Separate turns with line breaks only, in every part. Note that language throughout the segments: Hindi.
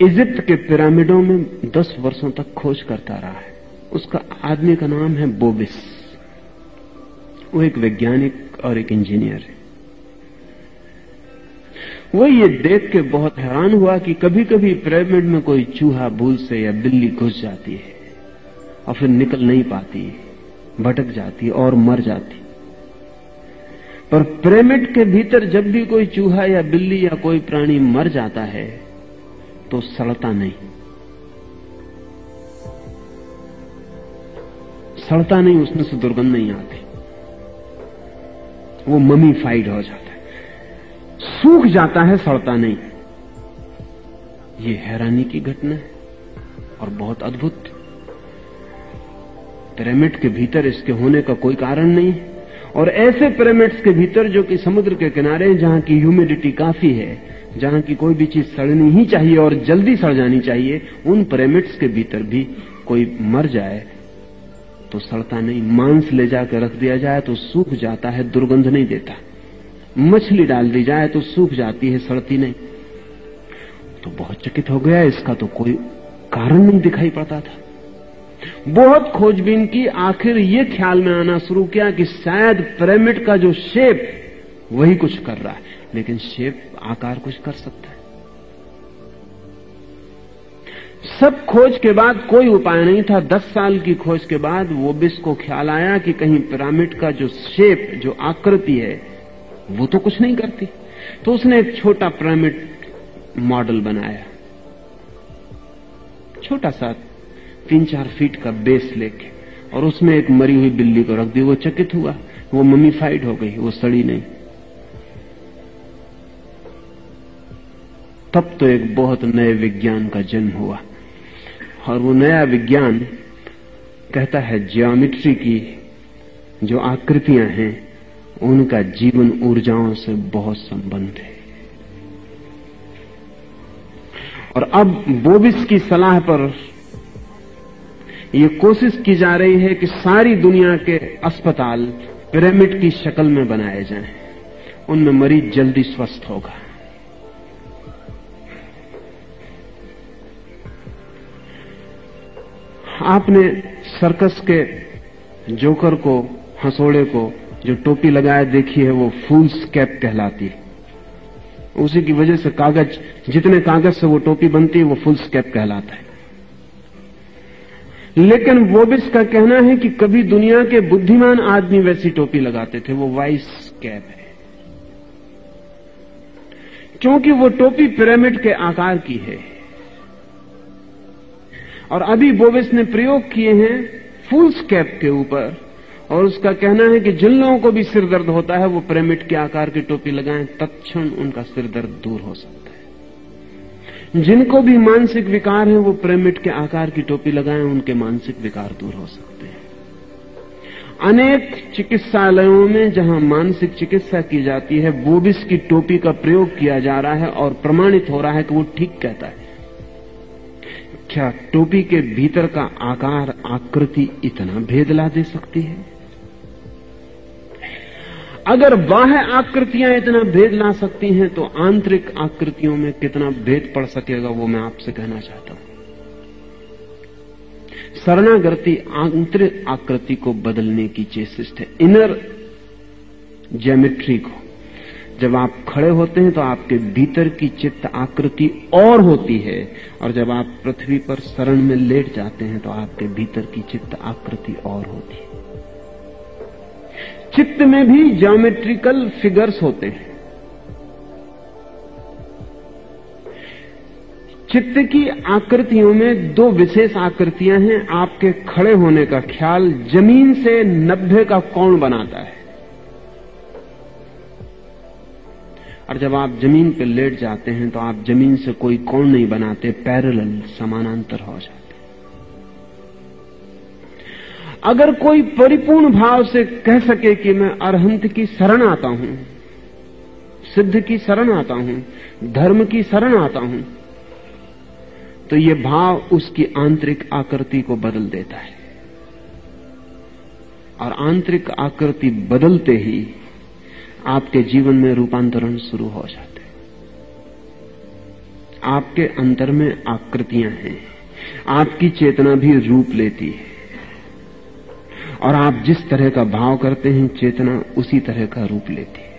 इजिप्ट के पिरामिडों में 10 वर्षों तक खोज करता रहा है। उसका आदमी का नाम है बोबिस। वो एक वैज्ञानिक और एक इंजीनियर है। वो ये देख के बहुत हैरान हुआ कि कभी कभी पिरामिड में कोई चूहा भूल से या बिल्ली घुस जाती है और फिर निकल नहीं पाती, भटक जाती और मर जाती। पर पिरामिड के भीतर जब भी कोई चूहा या बिल्ली या कोई प्राणी मर जाता है तो सड़ता नहीं, सड़ता नहीं, उसमें से दुर्गंध नहीं आती, वो ममीफाइड हो जाता है, सूख जाता है, सड़ता नहीं। ये हैरानी की घटना है और बहुत अद्भुत। पिरामिड के भीतर इसके होने का कोई कारण नहीं है। और ऐसे पिरामिड्स के भीतर जो कि समुद्र के किनारे, जहां की ह्यूमिडिटी काफी है, जहां की कोई भी चीज सड़नी ही चाहिए और जल्दी सड़ जानी चाहिए, उन पिरामिड्स के भीतर भी कोई मर जाए तो सड़ता नहीं। मांस ले जाकर रख दिया जाए तो सूख जाता है, दुर्गंध नहीं देता। मछली डाल दी जाए तो सूख जाती है, सड़ती नहीं। तो बहुत चकित हो गया, इसका तो कोई कारण नहीं दिखाई पड़ता था। बहुत खोजबीन की, आखिर ये ख्याल में आना शुरू किया कि शायद पिरामिड का जो शेप वही कुछ कर रहा है। लेकिन शेप, आकार कुछ कर सकता है। सब खोज के बाद कोई उपाय नहीं था। 10 साल की खोज के बाद बोबिस को ख्याल आया कि कहीं पिरामिड का जो शेप, जो आकृति है, वो तो कुछ नहीं करती। तो उसने एक छोटा पिरामिड मॉडल बनाया, छोटा सा 3-4 फीट का बेस लेके, और उसमें एक मरी हुई बिल्ली को रख दी। वो चकित हुआ, वो ममीफाइड हो गई, वो सड़ी नहीं। तब तो एक बहुत नए विज्ञान का जन्म हुआ। और वो नया विज्ञान कहता है ज्योमेट्री की जो आकृतियां हैं उनका जीवन ऊर्जाओं से बहुत संबंध है। और अब बोबिस की सलाह पर यह कोशिश की जा रही है कि सारी दुनिया के अस्पताल पिरामिड की शक्ल में बनाए जाएं। उनमें मरीज जल्दी स्वस्थ होगा। आपने सर्कस के जोकर को, हंसोड़े को जो टोपी लगाए देखी है, वो फूल्स कैप कहलाती है। उसी की वजह से कागज, जितने कागज से वो टोपी बनती है, वो फूल्स कैप कहलाता है। लेकिन बोबिस का कहना है कि कभी दुनिया के बुद्धिमान आदमी वैसी टोपी लगाते थे, वो वाइस कैप है। क्योंकि वो टोपी पिरामिड के आकार की है। और अभी बोबिस ने प्रयोग किए हैं फूल्स कैप के ऊपर, और उसका कहना है कि जिन लोगों को भी सिर दर्द होता है वो पिरामिड के आकार की टोपी लगाएं, तत्क्षण उनका सिर दर्द दूर हो सकता है। जिनको भी मानसिक विकार है वो पिरामिड के आकार की टोपी लगाएं, उनके मानसिक विकार दूर हो सकते हैं। अनेक चिकित्सालयों में जहां मानसिक चिकित्सा की जाती है, बोबिस की टोपी का प्रयोग किया जा रहा है और प्रमाणित हो रहा है कि वो ठीक कहता है। क्या टोपी के भीतर का आकार, आकृति इतना भेद ला दे सकती है? अगर बाह्य आकृतियां इतना भेद ला सकती हैं तो आंतरिक आकृतियों में कितना भेद पड़ सकेगा, वो मैं आपसे कहना चाहता हूं। शरणागति आंतरिक आकृति को बदलने की चेष्टा है, इनर ज्योमेट्री को। जब आप खड़े होते हैं तो आपके भीतर की चित्त आकृति और होती है, और जब आप पृथ्वी पर शरण में लेट जाते हैं तो आपके भीतर की चित्त आकृति और होती है। चित्त में भी ज्योमेट्रिकल फिगर्स होते हैं। चित्त की आकृतियों में 2 विशेष आकृतियां हैं। आपके खड़े होने का ख्याल जमीन से 90 का कोण बनाता है, और जब आप जमीन पर लेट जाते हैं तो आप जमीन से कोई कोण नहीं बनाते, पैरेलल, समानांतर हो जाते। अगर कोई परिपूर्ण भाव से कह सके कि मैं अरहंत की शरण आता हूं, सिद्ध की शरण आता हूं, धर्म की शरण आता हूं, तो ये भाव उसकी आंतरिक आकृति को बदल देता है। और आंतरिक आकृति बदलते ही आपके जीवन में रूपांतरण शुरू हो जाते हैं। आपके अंतर में आकृतियां हैं, आपकी चेतना भी रूप लेती है, और आप जिस तरह का भाव करते हैं चेतना उसी तरह का रूप लेती है।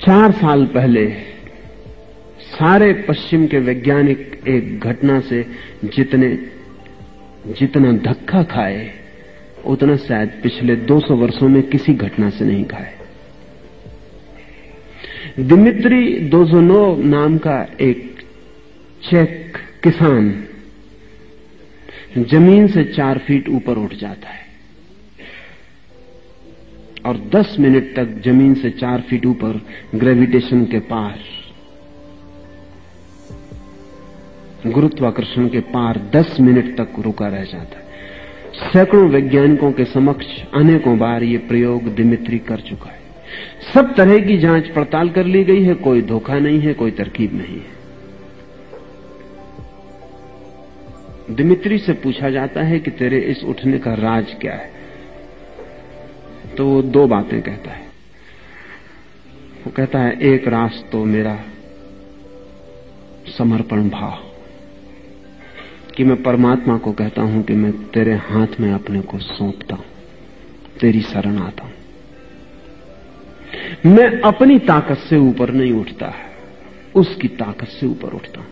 4 साल पहले सारे पश्चिम के वैज्ञानिक एक घटना से जितना धक्का खाए उतना शायद पिछले 200 वर्षों में किसी घटना से नहीं खाए। दिमित्री दोजोनोव नाम का एक चेक किसान जमीन से 4 फीट ऊपर उठ जाता है और 10 मिनट तक जमीन से 4 फीट ऊपर ग्रेविटेशन के पार, गुरुत्वाकर्षण के पार 10 मिनट तक रुका रह जाता है। सैकड़ों वैज्ञानिकों के समक्ष अनेकों बार ये प्रयोग दिमित्री कर चुका है। सब तरह की जांच पड़ताल कर ली गई है, कोई धोखा नहीं है, कोई तरकीब नहीं है। दिमित्री से पूछा जाता है कि तेरे इस उठने का राज क्या है, तो वो 2 बातें कहता है। वो कहता है एक राज तो मेरा समर्पण भाव, कि मैं परमात्मा को कहता हूं कि मैं तेरे हाथ में अपने को सौंपता हूं, तेरी शरण आता हूं। मैं अपनी ताकत से ऊपर नहीं उठता, उसकी ताकत से ऊपर उठता हूं।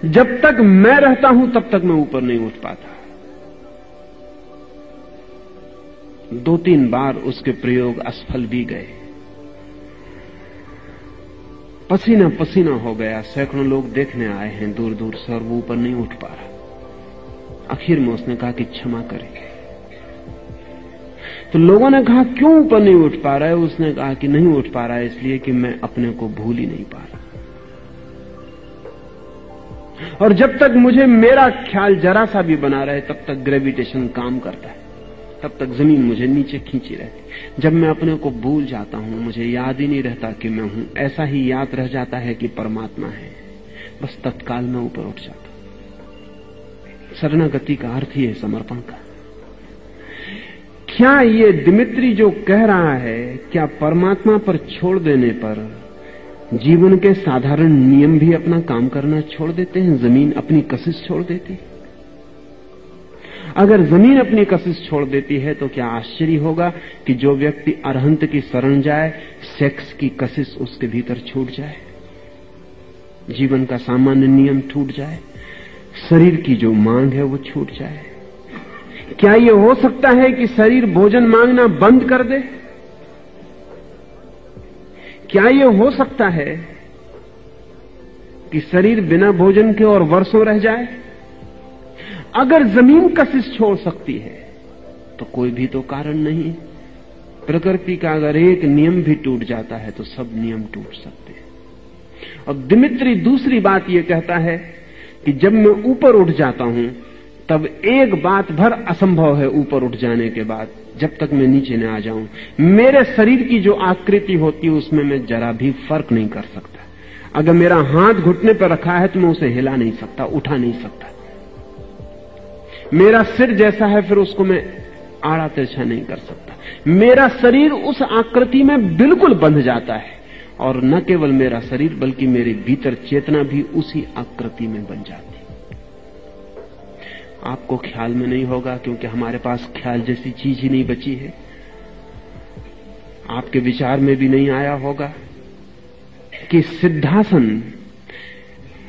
जब तक मैं रहता हूं तब तक मैं ऊपर नहीं उठ पाता। 2-3 बार उसके प्रयोग असफल भी गए, पसीना पसीना हो गया। सैकड़ों लोग देखने आए हैं दूर दूर से और वो ऊपर नहीं उठ पा रहा। आखिर में उसने कहा कि क्षमा करेंगे। तो लोगों ने कहा क्यों ऊपर नहीं उठ पा रहा है? उसने कहा कि नहीं उठ पा रहा है इसलिए कि मैं अपने को भूल ही नहीं पा रहा, और जब तक मुझे मेरा ख्याल जरा सा भी बना रहे तब तक ग्रेविटेशन काम करता है, तब तक जमीन मुझे नीचे खींची रहती। जब मैं अपने को भूल जाता हूं, मुझे याद ही नहीं रहता कि मैं हूं, ऐसा ही याद रह जाता है कि परमात्मा है, बस तत्काल मैं ऊपर उठ जाता। शरणागति का अर्थ ही है समर्पण का। क्या ये दिमित्री जो कह रहा है, क्या परमात्मा पर छोड़ देने पर जीवन के साधारण नियम भी अपना काम करना छोड़ देते हैं? जमीन अपनी कशिश छोड़ देती है? अगर जमीन अपनी कशिश छोड़ देती है तो क्या आश्चर्य होगा कि जो व्यक्ति अरहंत की शरण जाए, सेक्स की कशिश उसके भीतर छूट जाए, जीवन का सामान्य नियम टूट जाए, शरीर की जो मांग है वो छूट जाए? क्या ये हो सकता है कि शरीर भोजन मांगना बंद कर दे? क्या ये हो सकता है कि शरीर बिना भोजन के और वर्षों रह जाए? अगर जमीन कशिश छोड़ सकती है तो कोई भी तो कारण नहीं। प्रकृति का अगर एक नियम भी टूट जाता है तो सब नियम टूट सकते हैं। और दिमित्री दूसरी बात यह कहता है कि जब मैं ऊपर उठ जाता हूं तब एक बात भर असंभव है ऊपर उठ जाने के बाद, जब तक मैं नीचे न आ जाऊं। मेरे शरीर की जो आकृति होती है उसमें मैं जरा भी फर्क नहीं कर सकता। अगर मेरा हाथ घुटने पर रखा है तो मैं उसे हिला नहीं सकता, उठा नहीं सकता। मेरा सिर जैसा है फिर उसको मैं आड़ा तिरछा नहीं कर सकता। मेरा शरीर उस आकृति में बिल्कुल बंध जाता है, और न केवल मेरा शरीर बल्कि मेरे भीतर चेतना भी उसी आकृति में बन जाती। आपको ख्याल में नहीं होगा क्योंकि हमारे पास ख्याल जैसी चीज ही नहीं बची है। आपके विचार में भी नहीं आया होगा कि सिद्धासन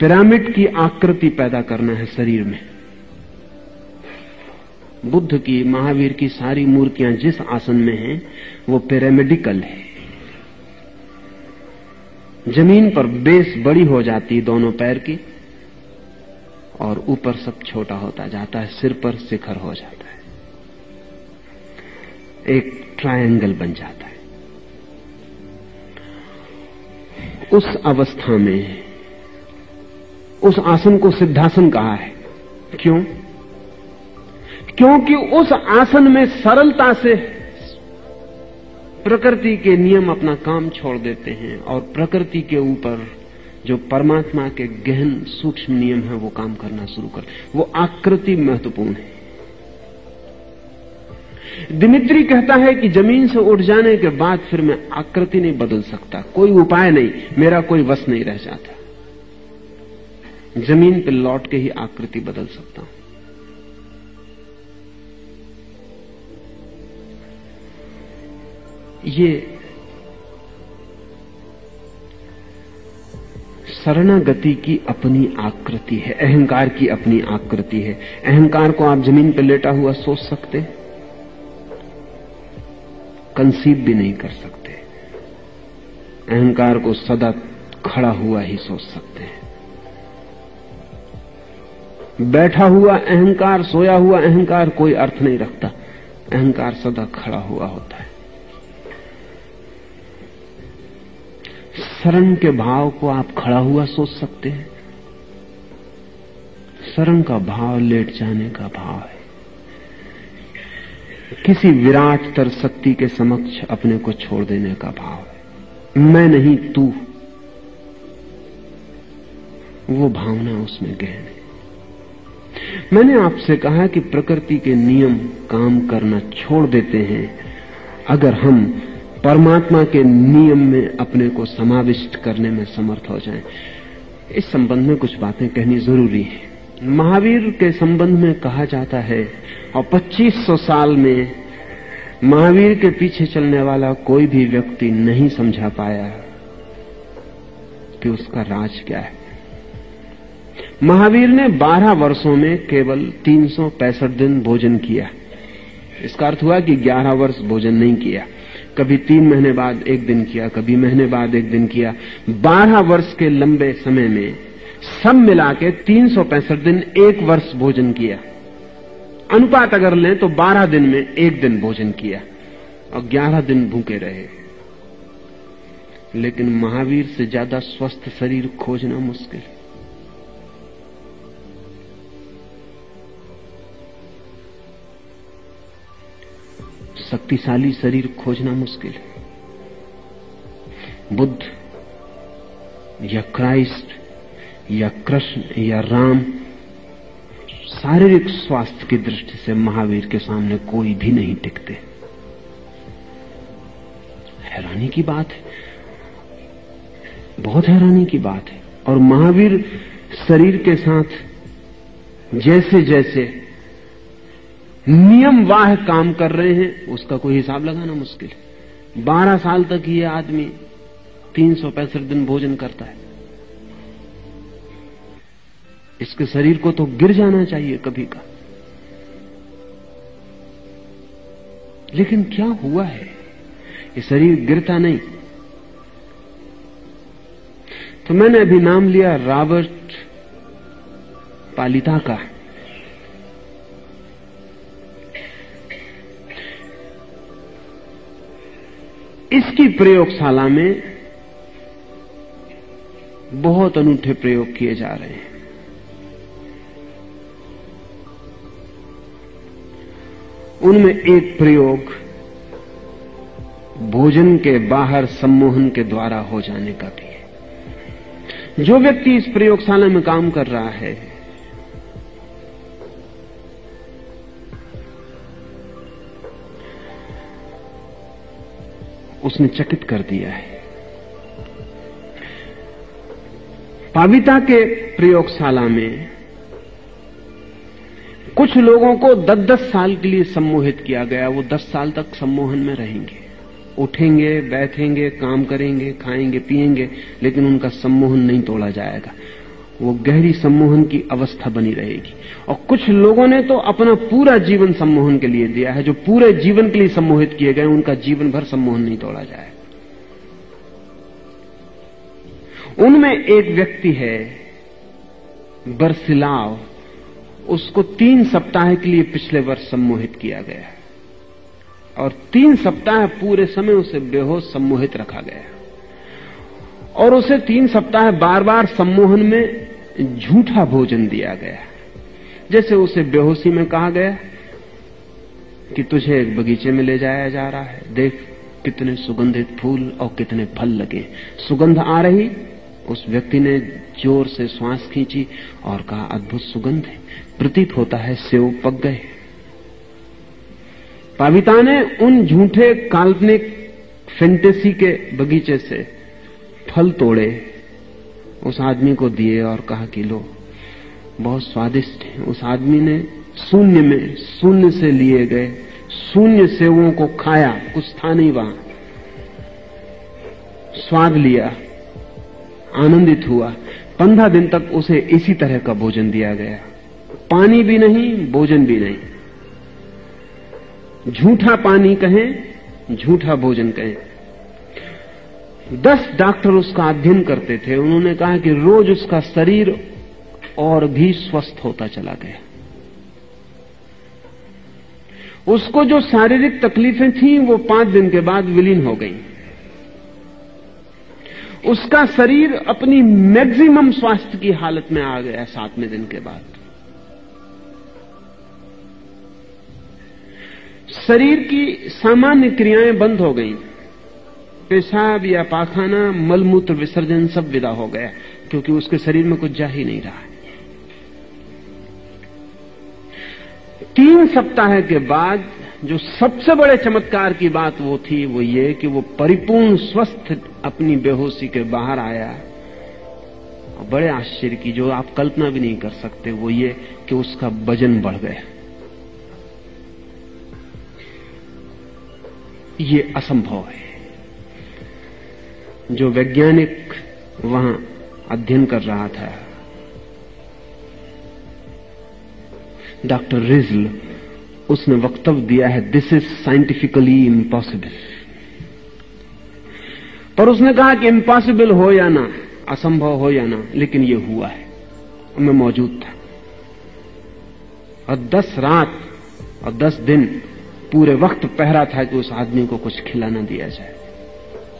पिरामिड की आकृति पैदा करना है शरीर में। बुद्ध की, महावीर की सारी मूर्तियां जिस आसन में हैं वो पिरामिडिकल है। जमीन पर बेस बड़ी हो जाती है दोनों पैर की, और ऊपर सब छोटा होता जाता है, सिर पर शिखर हो जाता है, एक ट्रायंगल बन जाता है। उस अवस्था में उस आसन को सिद्धासन कहा है। क्यों? क्योंकि उस आसन में सरलता से प्रकृति के नियम अपना काम छोड़ देते हैं और प्रकृति के ऊपर जो परमात्मा के गहन सूक्ष्म नियम है वो काम करना शुरू कर। वो आकृति महत्वपूर्ण है। दिमित्री कहता है कि जमीन से उठ जाने के बाद फिर मैं आकृति नहीं बदल सकता, कोई उपाय नहीं, मेरा कोई वश नहीं रह जाता। जमीन पर लौट के ही आकृति बदल सकता हूं। ये शरणागति की अपनी आकृति है, अहंकार की अपनी आकृति है। अहंकार को आप जमीन पर लेटा हुआ सोच सकते, कंसीव भी नहीं कर सकते। अहंकार को सदा खड़ा हुआ ही सोच सकते हैं। बैठा हुआ अहंकार, सोया हुआ अहंकार कोई अर्थ नहीं रखता। अहंकार सदा खड़ा हुआ होता है। शरण के भाव को आप खड़ा हुआ सोच सकते हैं। शरण का भाव लेट जाने का भाव है, किसी विराट तर शक्ति के समक्ष अपने को छोड़ देने का भाव है। मैं नहीं तू, वो भावना उसमें गहन है। मैंने आपसे कहा कि प्रकृति के नियम काम करना छोड़ देते हैं अगर हम परमात्मा के नियम में अपने को समाविष्ट करने में समर्थ हो जाएं। इस संबंध में कुछ बातें कहनी जरूरी है। महावीर के संबंध में कहा जाता है, और 2500 साल में महावीर के पीछे चलने वाला कोई भी व्यक्ति नहीं समझा पाया कि उसका राज क्या है। महावीर ने 12 वर्षों में केवल 365 दिन भोजन किया। इसका अर्थ हुआ कि 11 वर्ष भोजन नहीं किया। कभी 3 महीने बाद 1 दिन किया, कभी महीने बाद 1 दिन किया। 12 वर्ष के लंबे समय में सब मिला के 365 दिन 1 वर्ष भोजन किया। अनुपात अगर लें तो 12 दिन में 1 दिन भोजन किया और 11 दिन भूखे रहे। लेकिन महावीर से ज्यादा स्वस्थ शरीर खोजना मुश्किल है। शक्तिशाली शरीर खोजना मुश्किल है। बुद्ध या क्राइस्ट या कृष्ण या राम, शारीरिक स्वास्थ्य की दृष्टि से महावीर के सामने कोई भी नहीं टिकते। हैरानी की बात है, बहुत हैरानी की बात है। और महावीर शरीर के साथ जैसे जैसे नियमवाह काम कर रहे हैं, उसका कोई हिसाब लगाना मुश्किल है। 12 साल तक ये आदमी 365 दिन भोजन करता है। इसके शरीर को तो गिर जाना चाहिए कभी का। लेकिन क्या हुआ है, ये शरीर गिरता नहीं। तो मैंने अभी नाम लिया रॉबर्ट पालिता का। इसकी प्रयोगशाला में बहुत अनूठे प्रयोग किए जा रहे हैं। उनमें एक प्रयोग भोजन के बाहर सम्मोहन के द्वारा हो जाने का भी है। जो व्यक्ति इस प्रयोगशाला में काम कर रहा है, उसने चकित कर दिया है। पाविता के प्रयोगशाला में कुछ लोगों को 10-10 साल के लिए सम्मोहित किया गया। वो 10 साल तक सम्मोहन में रहेंगे, उठेंगे, बैठेंगे, काम करेंगे, खाएंगे, पिएंगे, लेकिन उनका सम्मोहन नहीं तोड़ा जाएगा। वो गहरी सम्मोहन की अवस्था बनी रहेगी। और कुछ लोगों ने तो अपना पूरा जीवन सम्मोहन के लिए दिया है। जो पूरे जीवन के लिए सम्मोहित किए गए, उनका जीवन भर सम्मोहन नहीं तोड़ा जाएगा। उनमें एक व्यक्ति है बर्सिलाव, उसको 3 सप्ताह के लिए पिछले वर्ष सम्मोहित किया गया और 3 सप्ताह पूरे समय उसे बेहोश सम्मोहित रखा गया और उसे 3 सप्ताह बार बार सम्मोहन में झूठा भोजन दिया गया। जैसे उसे बेहोशी में कहा गया कि तुझे एक बगीचे में ले जाया जा रहा है, देख कितने सुगंधित फूल और कितने फल लगे। सुगंध आ रही, उस व्यक्ति ने जोर से श्वास खींची और कहा अद्भुत सुगंध है, प्रतीत होता है सेब पक गए। पाविता ने उन झूठे काल्पनिक फैंटेसी के बगीचे से फल तोड़े, उस आदमी को दिए और कहा कि लो, बहुत स्वादिष्ट है। उस आदमी ने शून्य में शून्य से लिए गए शून्य सेवों को खाया, कुछ था नहीं वहां, स्वाद लिया, आनंदित हुआ। 15 दिन तक उसे इसी तरह का भोजन दिया गया, पानी भी नहीं, भोजन भी नहीं। झूठा पानी कहें, झूठा भोजन कहें। 10 डॉक्टर उसका अध्ययन करते थे। उन्होंने कहा कि रोज उसका शरीर और भी स्वस्थ होता चला गया। उसको जो शारीरिक तकलीफें थीं वो 5 दिन के बाद विलीन हो गईं। उसका शरीर अपनी मैक्सिमम स्वास्थ्य की हालत में आ गया 7वें दिन के बाद। शरीर की सामान्य क्रियाएं बंद हो गईं। पेशाब या पाखाना, मलमूत्र विसर्जन सब विदा हो गया, क्योंकि उसके शरीर में कुछ जा ही नहीं रहा। 3 सप्ताह के बाद जो सबसे बड़े चमत्कार की बात वो थी, वो ये कि वो परिपूर्ण स्वस्थ अपनी बेहोशी के बाहर आया। और बड़े आश्चर्य की, जो आप कल्पना भी नहीं कर सकते, वो ये कि उसका वजन बढ़ गया। ये असंभव है। जो वैज्ञानिक वहां अध्ययन कर रहा था, डॉक्टर रिजल, उसने वक्तव्य दिया है, दिस इज साइंटिफिकली इम्पॉसिबल। पर उसने कहा कि इम्पॉसिबल हो या ना, असंभव हो या ना, लेकिन ये हुआ है। मैं मौजूद था और 10 रात और 10 दिन पूरे वक्त पहरा था कि उस आदमी को कुछ खिला न दिया जाए,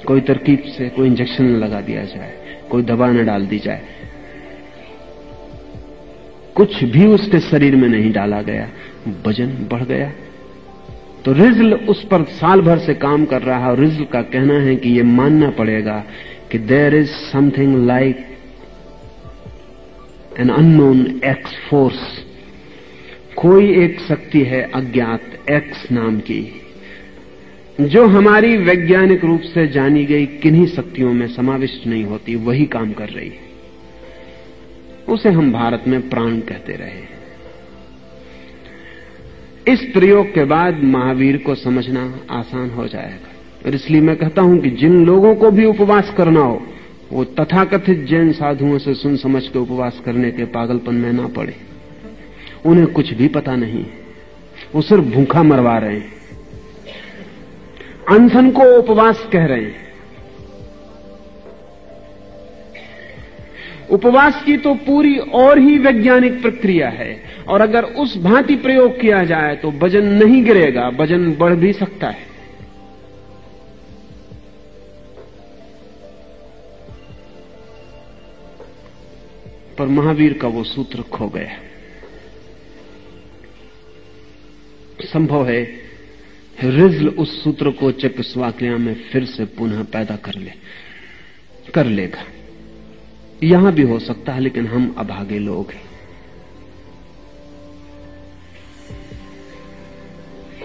कोई तरकीब से कोई इंजेक्शन न लगा दिया जाए, कोई दवा न डाल दी जाए। कुछ भी उसके शरीर में नहीं डाला गया, वजन बढ़ गया। तो रिजल उस पर साल भर से काम कर रहा है और रिजल का कहना है कि यह मानना पड़ेगा कि there is something like an unknown X force. कोई एक शक्ति है अज्ञात एक्स नाम की, जो हमारी वैज्ञानिक रूप से जानी गई किन्हीं शक्तियों में समाविष्ट नहीं होती, वही काम कर रही है। उसे हम भारत में प्राण कहते रहे। इस प्रयोग के बाद महावीर को समझना आसान हो जाएगा। और इसलिए मैं कहता हूं कि जिन लोगों को भी उपवास करना हो, वो तथाकथित जैन साधुओं से सुन समझ के उपवास करने के पागलपन में ना पड़े। उन्हें कुछ भी पता नहीं, वो सिर्फ भूखा मरवा रहे हैं, अनशन को उपवास कह रहे हैं। उपवास की तो पूरी और ही वैज्ञानिक प्रक्रिया है, और अगर उस भांति प्रयोग किया जाए तो वजन नहीं गिरेगा, वजन बढ़ भी सकता है। पर महावीर का वो सूत्र खो गया। संभव है रिजल उस सूत्र को चेकोस्लोवाकिया में फिर से पुनः पैदा कर लेगा। यहां भी हो सकता है, लेकिन हम अभागे लोग हैं।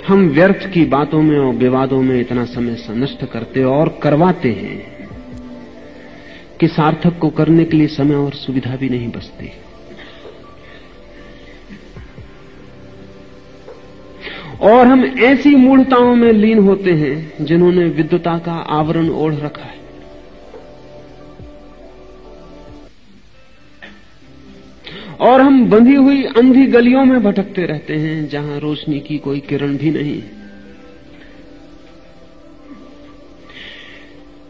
हम व्यर्थ की बातों में और विवादों में इतना समय नष्ट करते और करवाते हैं कि सार्थक को करने के लिए समय और सुविधा भी नहीं बचती। और हम ऐसी मूढ़ताओं में लीन होते हैं जिन्होंने विद्वता का आवरण ओढ़ रखा है। और हम बंधी हुई अंधी गलियों में भटकते रहते हैं जहां रोशनी की कोई किरण भी नहीं।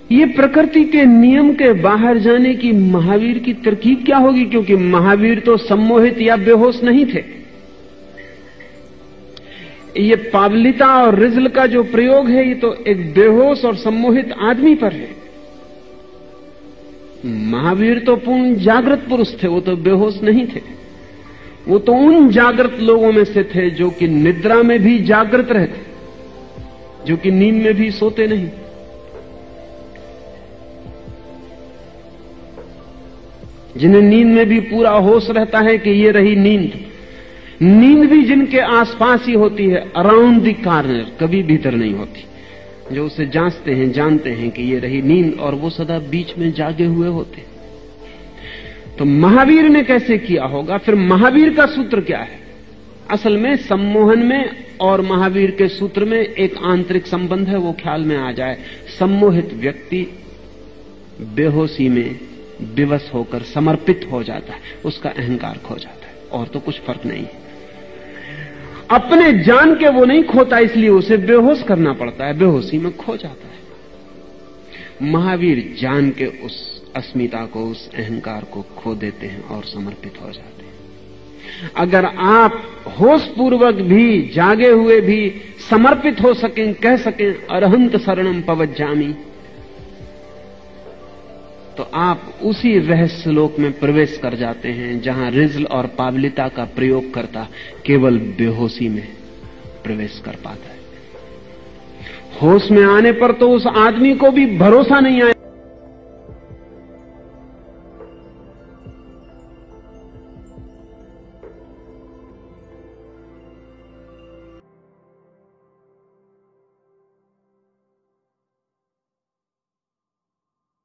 ये प्रकृति के नियम के बाहर जाने की महावीर की तरकीब क्या होगी? क्योंकि महावीर तो सम्मोहित या बेहोश नहीं थे। ये पावलिता और रिजल का जो प्रयोग है, ये तो एक बेहोश और सम्मोहित आदमी पर है। महावीर तो पूर्ण जागृत पुरुष थे, वो तो बेहोश नहीं थे। वो तो उन जागृत लोगों में से थे जो कि निद्रा में भी जागृत रहते, जो कि नींद में भी सोते नहीं। जिन्हें नींद में भी पूरा होश रहता है कि ये रही नींद, नींद भी जिनके आसपास ही होती है, अराउंड द कॉर्नर, कभी भीतर नहीं होती। जो उसे जांचते हैं जानते हैं कि ये रही नींद, और वो सदा बीच में जागे हुए होते। तो महावीर ने कैसे किया होगा? फिर महावीर का सूत्र क्या है? असल में सम्मोहन में और महावीर के सूत्र में एक आंतरिक संबंध है, वो ख्याल में आ जाए। सम्मोहित व्यक्ति बेहोशी में विवश होकर समर्पित हो जाता है, उसका अहंकार खो जाता है, और तो कुछ फर्क नहीं है। अपने जान के वो नहीं खोता, इसलिए उसे बेहोश करना पड़ता है, बेहोशी में खो जाता है। महावीर जान के उस अस्मिता को, उस अहंकार को खो देते हैं और समर्पित हो जाते हैं। अगर आप होश पूर्वक भी, जागे हुए भी समर्पित हो सकें, कह सकें अरहंत शरणम पवज्जामि, तो आप उसी रहस्य लोक में प्रवेश कर जाते हैं जहां रिज्ल और पावलिता का प्रयोग करता केवल बेहोशी में प्रवेश कर पाता है। होश में आने पर तो उस आदमी को भी भरोसा नहीं आया